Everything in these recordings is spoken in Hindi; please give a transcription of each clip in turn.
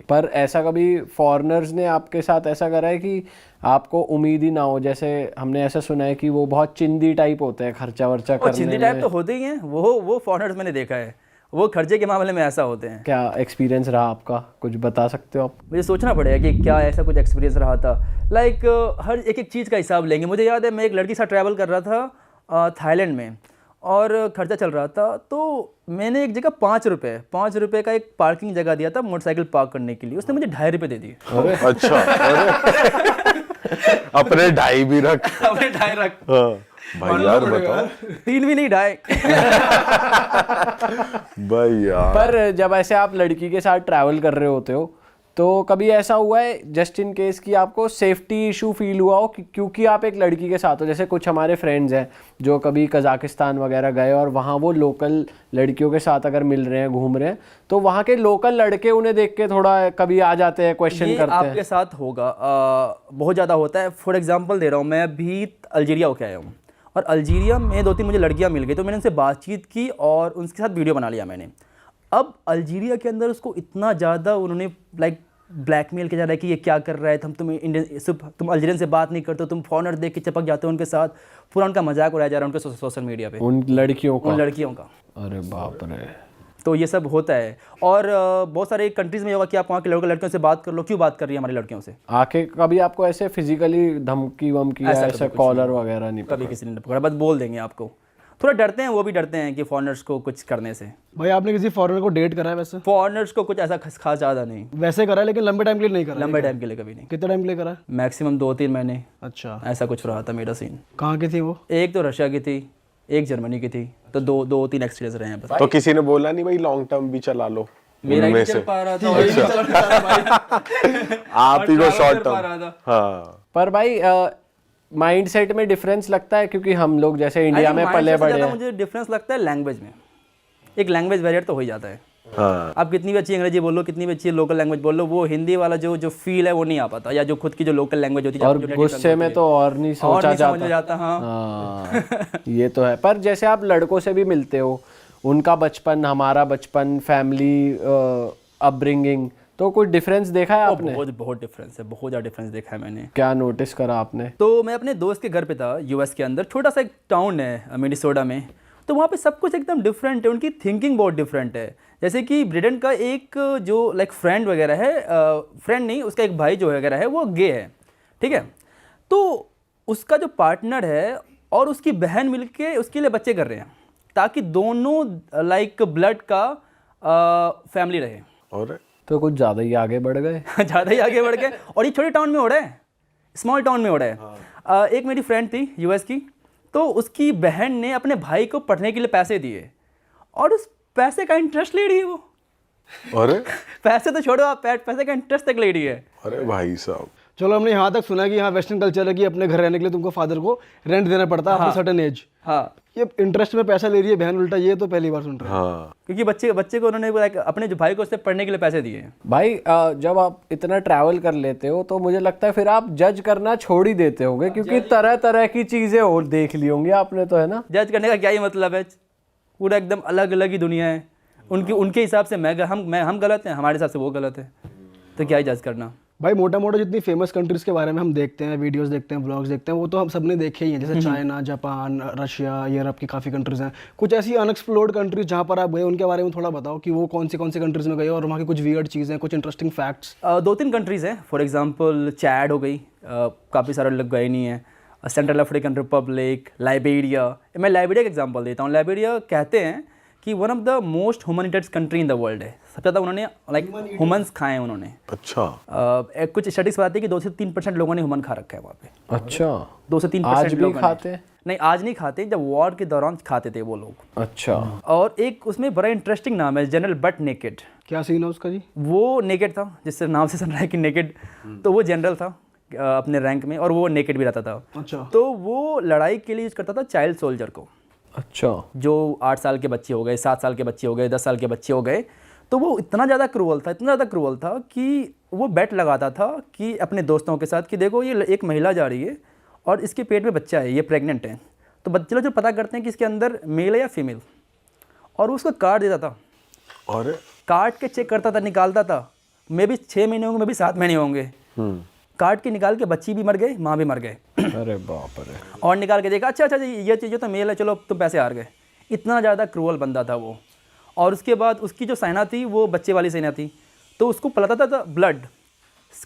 पर ऐसा कभी फॉरेनर्स ने आपके साथ ऐसा करा है कि आपको उम्मीद ही ना हो? जैसे हमने ऐसा सुना है कि वो बहुत चिंदी टाइप होते हैं खर्चा वर्चा करने में। चिंदी टाइप तो होते ही हैं वो फॉरेनर्स मैंने देखा है, वो खर्चे के मामले में ऐसा होते हैं। क्या एक्सपीरियंस रहा आपका, कुछ बता सकते हो आप? मुझे सोचना पड़ेगा कि क्या ऐसा कुछ एक्सपीरियंस रहा था। लाइक हर एक एक चीज़ का हिसाब लेंगे। मुझे याद है मैं एक लड़की के साथ ट्रैवल कर रहा था थाईलैंड में, और खर्चा चल रहा था, तो मैंने एक जगह 5 रुपये का एक पार्किंग जगह दिया था मोटरसाइकिल पार्क करने के लिए। उसने मुझे 2.5 रुपये दे दिए। अच्छा, अपने 2.5 भी रख, अपने 2.5 रख। भाई यार बताओ, 3 भी नहीं, 2.5। भाई यार। पर जब ऐसे आप लड़की के साथ ट्रैवल कर रहे होते हो तो कभी ऐसा हुआ है जस्ट इन केस कि आपको सेफ्टी इशू फील हुआ हो क्योंकि आप एक लड़की के साथ हो? जैसे कुछ हमारे फ्रेंड्स हैं जो कभी कजाकिस्तान वगैरह गए और वहाँ वो लोकल लड़कियों के साथ अगर मिल रहे हैं, घूम रहे हैं, तो वहाँ के लोकल लड़के उन्हें देख के थोड़ा कभी आ जाते हैं, क्वेश्चन करते हैं। आपके साथ होगा, बहुत ज़्यादा होता है। फॉर एग्जाम्पल दे रहा हूँ, मैं अभी अल्जीरिया होके आया हूँ, और अल्जीरिया में 2-3 मुझे लड़कियाँ मिल गई, तो मैंने उनसे बातचीत की और उनके साथ वीडियो बना लिया मैंने। अब अल्जीरिया के अंदर उसको इतना ज़्यादा उन्होंने लाइक ब्लैकमेल किया जा रहा है कि ये क्या कर रहा है, तुम इंडियन, तुम अल्जीरियन से बात नहीं करते हो, तुम फॉरेनर देख के चिपक जाते हो उनके साथ, पूरा उनका मजाक उड़ाया जा रहा है उनके सोशल मीडिया पे, उन लड़कियों का। अरे बाप रे। तो ये सब होता है। और बहुत सारे कंट्रीज़ में होगा कि आप वहाँ के लड़कियों से बात कर लो, क्यों बात कर रही है हमारी लड़कियों से? आके कभी आपको ऐसे फिजिकली धमकी वमकी ऐसा कॉलर वगैरह नहीं? कभी किसी ने पकड़ा, बस बोल देंगे आपको। थोड़ा डरते हैं, वो भी डरते हैं कि फॉरेनर्स को कुछ करने से। भाई आपने किसी फॉरेनर को डेट करा है वैसे? फॉरेनर्स को कुछ ऐसा खास ज़्यादा नहीं, वैसे करा है लेकिन लंबे टाइम के लिए नहीं करा? लंबे टाइम के लिए कभी नहीं। कितने टाइम के लिए करा है? मैक्सिमम 2-3 महीने। अच्छा, ऐसा कुछ रहा था मेरा सीन। कहाँ की थी वो? एक तो रशिया की थी, एक जर्मनी की थी, तो 2-3 एक्सपीरियंस रहे हैं बस। तो किसी ने बोला नहीं भाई लॉन्ग टर्म भी चला लो? मेरा ही चल पा रहा था, आप ही को शॉर्ट टर्म। हाँ, पर भाई माइंड सेट में डिफरेंस लगता है क्योंकि हम लोग जैसे इंडिया में पले बड़े हैं। मुझे डिफरेंस लगता है लैंग्वेज में। एक लैंग्वेज बैरियर तो हो ही जाता है। हाँ। आप कितनी भी अच्छी अंग्रेजी बोल लो, कितनी भी अच्छी लोकल लैंग्वेज बोल लो, वो हिंदी वाला जो फील है वो नहीं आ पाता, या जो खुद की जो लोकल लैंग्वेज होती है। और गुस्से में तो और नहीं सोचा जाता। हाँ। ये तो है। पर जैसे आप लड़कों से भी मिलते हो, उनका बचपन, हमारा बचपन, फैमिली अपब्रिंगिंग, तो कुछ डिफरेंस देखा है आपने? बहुत डिफरेंस है, बहुत ज़्यादा डिफरेंस देखा है मैंने। क्या नोटिस करा आपने? तो मैं अपने दोस्त के घर पे था यूएस के अंदर, छोटा सा एक टाउन है मिनेसोटा में, तो वहाँ पे सब कुछ एकदम डिफरेंट है, उनकी थिंकिंग बहुत डिफरेंट है। जैसे कि ब्रिटेन का एक जो लाइक फ्रेंड वगैरह है, फ्रेंड नहीं, उसका एक भाई जो वगैरह है वो गे है, ठीक है, तो उसका जो पार्टनर है और उसकी बहन मिलके उसके लिए बच्चे कर रहे हैं ताकि दोनों लाइक ब्लड का फैमिली रहे। और तो कुछ ज़्यादा ही आगे बढ़ गए। ज़्यादा ही आगे बढ़ गए, और ये छोटे टाउन में हो रहा है, स्मॉल टाउन में हो रहा है। हाँ। एक मेरी फ्रेंड थी यूएस की, तो उसकी बहन ने अपने भाई को पढ़ने के लिए पैसे दिए और उस पैसे का इंटरेस्ट ले रही है वो। अरे पैसे तो छोड़ो, आप पैसे का इंटरेस्ट तक ले रही है। अरे भाई साहब, चलो हमने यहाँ तक सुना कि यहाँ वेस्टर्न कल्चर है कि अपने घर रहने के लिए तुमको फादर को रेंट देना पड़ता है, हाँ, आफ्टर सर्टेन एज। हाँ, ये इंटरेस्ट में पैसा ले रही है बहन उल्टा, ये तो पहली बार सुन रहे हैं। हाँ, क्योंकि बच्चे को उन्होंने अपने जो भाई को उससे पढ़ने के लिए पैसे दिए। भाई जब आप इतना ट्रैवल कर लेते हो तो मुझे लगता है फिर आप जज करना छोड़ ही देते होंगे, क्योंकि तरह तरह की चीजें और देख ली होंगी आपने, तो है ना? जज करने का क्या ही मतलब है, पूरा एकदम अलग अलग ही दुनिया है। उनके हिसाब से हम गलत हैं, हमारे हिसाब से वो गलत है, तो क्या ही जज करना। भाई मोटा मोटा जितनी फेमस कंट्रीज़ के बारे में हम देखते हैं, वीडियोस देखते हैं, ब्लॉग्स देखते हैं, वो तो हम सबने देखे ही हैं, जैसे चाइना, जापान, रशिया, यूरोप की काफ़ी कंट्रीज़ हैं। कुछ ऐसी अनएक्सप्लोर्ड कंट्रीज जहाँ पर आप गए उनके बारे में थोड़ा बताओ कि वो कौन सी कंट्रीज़ में गए और वहाँ की कुछ वियर्ड चीज़ें, कुछ इंटरेस्टिंग फैक्ट्स। 2-3 कंट्रीज़ हैं, फॉर एग्जांपल चैड हो गई, काफ़ी सारे लोग गए नहीं हैं, सेंट्रल अफ्रीकन रिपब्लिक, लाइबेरिया। मैं लाइबेरिया का एग्जांपल देता हूँ। लाइबेरिया कहते हैं कि वन ऑफ द मोस्ट ह्यूमैनिटेड कंट्री इन द वर्ल्ड है। सबसे ज़्यादा उन्होंने लाइक ह्यूमन्स खाए हैं उन्होंने। अच्छा। कुछ स्टडीज बताती है कि 2 से 3% लोगों ने ह्यूमन खा रखा है वहाँ पे। अच्छा, 2 से 3% आज भी खाते हैं? नहीं, आज नहीं खाते, जब वॉर के दौरान खाते थे वो लोग। अच्छा। और एक उसमें बड़ा इंटरेस्टिंग नाम है, जनरल बट नेकेड। क्या सीन है उसका जी? वो नेकेड था, जिससे नाम से सुन रहा है कि नेकेड, तो वो जनरल था अपने रैंक में, और वो नेकेड भी रहता था। अच्छा। तो वो लड़ाई के लिए यूज करता था चाइल्ड सोल्जर को। अच्छा। जो 8 साल के बच्चे हो गए, 7 साल के बच्चे हो गए, 10 साल के बच्चे हो गए, तो वो इतना ज़्यादा क्रूअल था कि वो बेट लगाता था कि अपने दोस्तों के साथ कि देखो ये एक महिला जा रही है और इसके पेट में बच्चा है, ये प्रेग्नेंट है, तो बच्चे लोग जो पता करते हैं कि इसके अंदर मेल है या फीमेल, और उसको काट देता था। और काट के चेक करता था, निकालता था, मे भी 6 महीने होंगे, मे भी 7 महीने होंगे, काट के निकाल के बच्ची भी मर गई, माँ भी मर गए। अरे बाप रे। और निकाल के देखा, अच्छा जी ये चीज़ तो मेल है, चलो तुम पैसे हार गए। इतना ज़्यादा क्रूअल बंदा था वो। और उसके बाद उसकी जो सेना थी वो बच्चे वाली सेना थी, तो उसको पिलाता था ब्लड।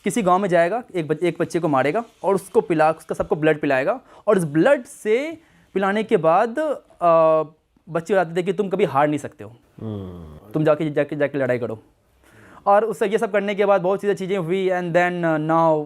किसी गांव में जाएगा, एक बच्चे को मारेगा और उसको उसका सबको ब्लड पिलाएगा, और उस ब्लड से पिलाने के बाद बच्चे बताते थे कि तुम कभी हार नहीं सकते हो, तुम जाके लड़ाई करो। और उससे ये सब करने के बाद बहुत चीज़ें हुई, एंड देन नाउ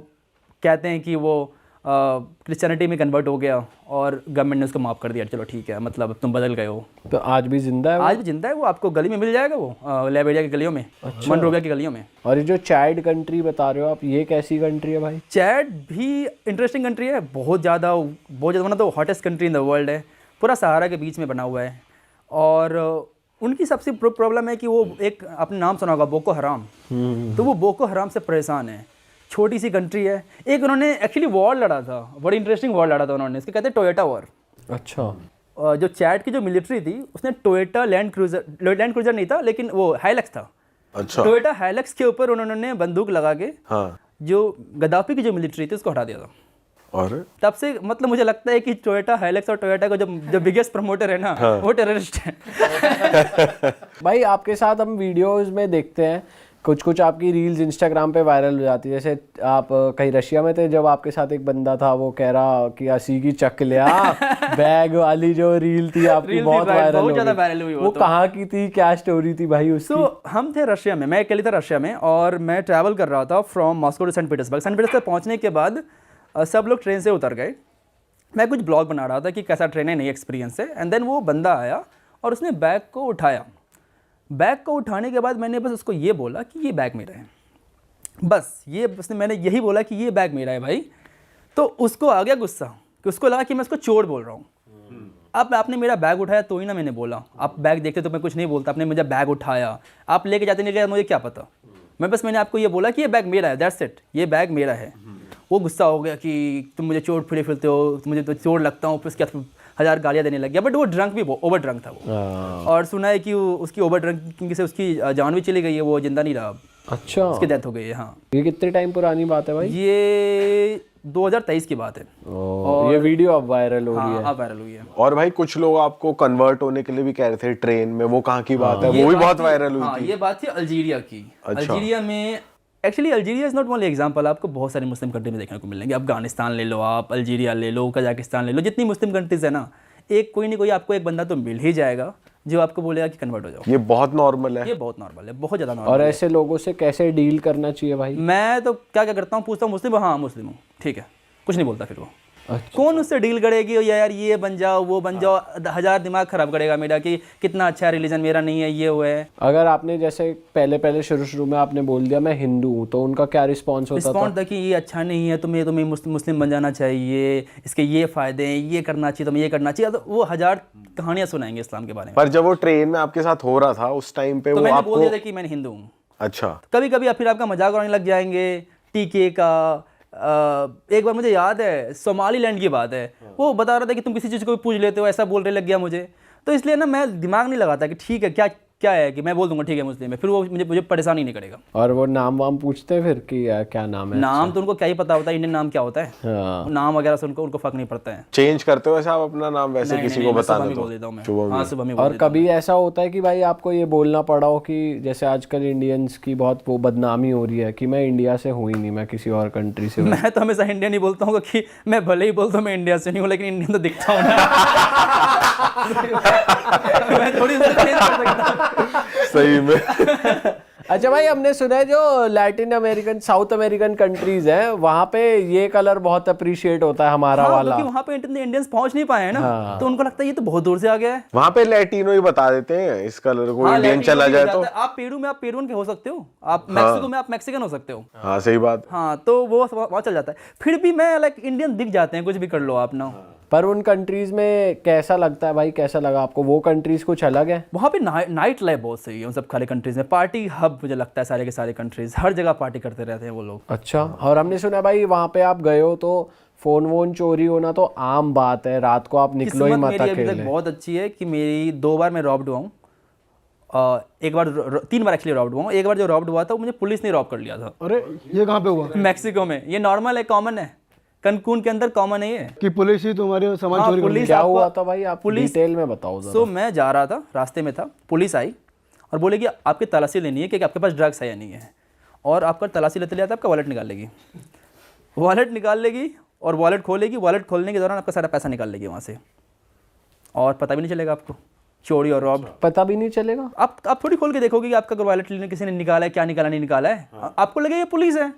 कहते हैं कि वो क्रिश्चियनिटी में कन्वर्ट हो गया और गवर्नमेंट ने उसको माफ़ कर दिया, चलो ठीक है, मतलब तुम बदल गए हो। तो आज भी जिंदा है वो? आज भी जिंदा है वो, आपको गली में मिल जाएगा वो, लाइबेरिया की गलियों में, मनरोविया की गलियों में। और ये जो चैड कंट्री बता रहे हो आप, ये कैसी कंट्री है भाई? चैड भी इंटरेस्टिंग कंट्री है, बहुत ज़्यादा one of the hottest country in the world है, पूरा सहारा के बीच में बना हुआ है। और उनकी सबसे प्रॉब्लम है कि वो एक, आपने नाम सुना होगा, बोको हराम। तो वो बोको हराम से परेशान है। छोटी सी कंट्री है। एक उन्होंने एक्चुअली वॉर लड़ा था, बड़ी इंटरेस्टिंग वॉर लड़ा था उन्होंने, इसके कहते हैं टोयोटा वॉर। अच्छा। जो चैड की जो मिलिट्री थी उसने टोयोटा लैंड क्रूजर नहीं था, लेकिन वो हाइलक्स था। अच्छा। टोयोटा हाइलक्स के ऊपर उन्होंने बंदूक लगा के जो गद्दाफी की जो मिलिट्री थी उसको हटा दिया था। और तब से मतलब मुझे लगता है कि टोयोटा हाइलक्स और टोयोटा का जो बिगेस्ट प्रमोटर है ना, वो टेररिस्ट है। भाई आपके साथ हम वीडियोस में देखते हैं, कुछ आपकी रील्स इंस्टाग्राम पे वायरल हो जाती है। जैसे आप कहीं रशिया में थे, जब आपके साथ एक बंदा था, वो कह रहा कि असी की चक लिया बैग वाली जो रील थी आपकी, बहुत वायरल हुई। वो कहाँ की थी, क्या स्टोरी थी भाई उसकी? तो हम थे रशिया में, मैं अकेले था रशिया में, और मैं ट्रैवल कर रहा था from Moscow to Saint Petersburg पहुँचने के बाद सब लोग ट्रेन से उतर गए। मैं कुछ ब्लॉग बना रहा था कि कैसा ट्रेन है, नई एक्सपीरियंस है। एंड देन वो बंदा आया और उसने बैग को उठाया। बैग को उठाने के बाद मैंने बस उसको ये बोला कि ये बैग मेरा है, बस मैंने यही बोला कि ये बैग मेरा है भाई। तो उसको आ गया गुस्सा, कि उसको लगा कि मैं उसको चोर बोल रहा हूँ। अब आपने मेरा बैग उठाया तो ही ना मैंने बोला, आप बैग देखते तो मैं कुछ नहीं बोलता, आपने मुझे बैग उठाया, आप लेके जाते नहीं गए, मुझे क्या पता। मैंने आपको ये बोला कि ये बैग मेरा है, दैट्स इट, ये बैग मेरा है। वो गुस्सा हो गया कि तुम मुझे चोर फिरते हो, मुझे तो चोर लगता हूँ, फिर उसके बाद 1000 गालियाँ देने लग गया। बट वो ड्रंक भी, ओवर ड्रंक था वो। और सुना है कि उसकी ओवर ड्रंकिंग से उसकी जान भी चली गई है, वो जिंदा नहीं रहा। अच्छा, उसकी डेथ हो गई है। हाँ। ये कितने टाइम पुरानी बात है भाई? ये 2023 की बात है। और ये वीडियो अब वायरल हो रही है। अब वायरल हुई है। और भाई कुछ लोग आपको कन्वर्ट होने के लिए भी कह रहे थे ट्रेन में, वो कहाँ की बात है? वो भी बहुत वायरल हुई थी। ये बात थी अल्जीरिया की। अच्छा। अल्जीरिया में actually, Algeria is not only example, आपको बहुत सारी मुस्लिम कंट्री में देखने को मिलेंगे। अफगानिस्तान ले लो आप, अल्जीरिया ले लो, कजाकिस्तान ले लो, जितनी मुस्लिम कंट्रीज़ है ना, एक कोई नहीं कोई आपको एक बंदा तो मिल ही जाएगा जो आपको बोलेगा कि कन्वर्ट हो जाओ। ये बहुत नॉर्मल है। ये बहुत नॉर्मल है, बहुत ज़्यादा नॉर्मल। और ऐसे लोगों से कैसे डील करना चाहिए भाई? मैं तो क्या करता हूँ, पूछता हूँ मुस्लिम, हाँ मुस्लिम हूँ, ठीक है, कुछ नहीं बोलता फिर वो। अच्छा। कौन उससे डील करेगी यार, ये बन जाओ वो बन जाओ, 1000 दिमाग खराब करेगा मेरा कि कितना अच्छा रिलीजन मेरा नहीं है, ये वो है। अगर आपने जैसे पहले शुरू में आपने बोल दिया मैं हिंदू हूँ, तो उनका क्या रिस्पॉन्स होता था? रिस्पॉन्स था कि ये अच्छा नहीं है, तुम्हें मुस्लिम बन जाना चाहिए, इसके ये फ़ायदे हैं, ये करना चाहिए, तुम्हें ये करना चाहिए। तो वो 1000 कहानियाँ सुनाएंगे इस्लाम के बारे में। पर जब वो ट्रेन में आपके साथ हो रहा था उस टाइम पे, तो वो मैंने आपको बोल दिया था कि मैं हिंदू हूँ। अच्छा। कभी कभी फिर आपका मजाक उड़ाने लग जाएंगे टीके का। एक बार मुझे याद है, सोमालीलैंड की बात है, वो बता रहा था कि तुम किसी चीज़ को भी पूछ लेते हो, ऐसा बोलने लग गया मुझे। तो इसलिए ना मैं दिमाग नहीं लगाता कि ठीक है क्या है कि मैं बोल दूंगा ठीक है मुस्लिम है, फिर वो मुझे परेशान ही नहीं करेगा। और वो नाम वाम पूछते हैं फिर कि क्या नाम है? नाम तो उनको क्या ही पता होता है, इंडियन नाम क्या होता है। हाँ। नाम वगैरह से उनको फर्क नहीं पड़ता है। चेंज करते हो ऐसे आप अपना नाम वैसे किसी को बताना तो? बोल देता हूँ मैं। शुभम। हाँ, सुबह में। और कभी ऐसा होता है कि भाई आपको ये बोलना पड़ा हो कि जैसे आजकल इंडियंस की बहुत वो बदनामी हो रही है कि मैं इंडिया से हूँ ही नहीं, मैं किसी और कंट्री से हूँ? मैं तो हमेशा इंडियन ही बोलता हूँ कि मैं भले ही बोलता हूँ मैं इंडिया से नहीं हूँ, लेकिन इंडियन तो दिखता हूँ ना। मैं थोड़ी सही में। अच्छा भाई, हमने सुना है जो Latin American, south American countries हैं, वहाँ पे ये कलर बहुत अप्रिशिएट होता है हमारा वाला। क्योंकि वहाँ पे इंडियंस पहुँच नहीं पाए हैं ना, तो उनको लगता है ये तो बहुत दूर से आ गया है। वहाँ पे लैटिनो ही बता देते हैं इस कलर को। हाँ, इंडियन चला जाए तो आप पेरून के हो सकते हो, आप मैक्सिको में आप मैक्सिकन हो सकते हो। हाँ सही बात। हाँ, तो वो वहाँ चल जाता है। फिर भी मैं इंडियन दिख जाते हैं, कुछ भी कर लो आप ना। पर उन कंट्रीज में कैसा लगता है भाई, कैसा लगा आपको? वो कंट्रीज कुछ अलग है? वहाँ पे नाइट लाइफ बहुत सही है उन सब सारे कंट्रीज में। पार्टी हब मुझे लगता है सारे के सारे कंट्रीज, हर जगह पार्टी करते रहते हैं वो लोग। अच्छा। और हमने सुना भाई वहाँ पे आप गए हो तो फोन वोन चोरी होना तो आम बात है, रात को आप निकलो ही मत मेरी अभी अकेले। तक बहुत अच्छी है कि मेरी 2 बार मैं रॉब्ड हुआ हूँ, एक बार 3 बार एक्चुअली रॉब्ड हुआ हूँ। एक बार जो रॉब्ड हुआ था वो मुझे पुलिस ने रॉब कर लिया था अरे ये कहाँ पे हुआ मैक्सिको में। ये नॉर्मल है, कॉमन है, कनकून के अंदर कॉमन है ये। कि पुलिस ही तुम्हारे सामान हाँ, चोरी कर पुलिस क्या आपको- हुआ था भाई, आप डिटेल में बताओ जरा। सो मैं जा रहा था, रास्ते में था, पुलिस आई और बोलेगी आपकी तलाशी लेनी है कि आपके पास ड्रग्स है या नहीं है, और आपका तलाशी लेते लेते आपका वॉलेट निकाल लेगी। वॉलेट निकाल लेगी और वॉलेट खोलेगी, वॉलेट खोलने के दौरान आपका सारा पैसा निकाल लेगी वहाँ से, और पता भी नहीं चलेगा आपको, चोरी और रॉब। पता भी नहीं चलेगा। आप थोड़ी खोल के देखोगे कि आपका वॉलेट लेने किसी ने निकाला है, क्या निकाला नहीं निकाला है। आपको लगे ये पुलिस है।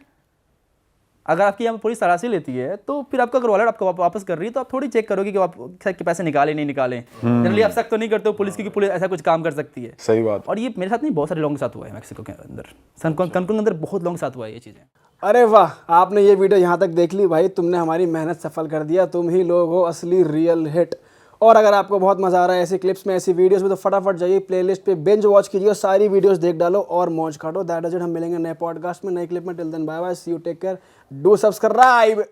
अगर आपकी यहाँ पुलिस तलाशी लेती है तो फिर आपका अगर वॉलेट आपको वापस कर रही है तो आप थोड़ी चेक करोगे कि आप के पैसे निकाले नहीं निकाले। जनरली आप सख्त तो नहीं करते हो पुलिस की कि पुलिस ऐसा कुछ काम कर सकती है। सही बात। और ये मेरे साथ नहीं, बहुत सारे लोगों के साथ हुआ है मैक्सिको के अंदर, कनकुन के अंदर बहुत लोगों के साथ हुआ है ये चीज़ें। अरे वाह, आपने ये वीडियो यहाँ तक देख ली भाई, तुमने हमारी मेहनत सफल कर दिया। तुम ही लोग हो असली रियल हिट। और अगर आपको बहुत मजा आ रहा है ऐसी क्लिप्स में, ऐसी वीडियोस में, तो फटाफट जाइए प्लेलिस्ट पे बिंज वॉच कीजिए, सारी वीडियोस देख डालो और मौज काटो। That is it. हम मिलेंगे नए पॉडकास्ट में, नए क्लिप में। Till then bye bye, see you, take care, do subscribe.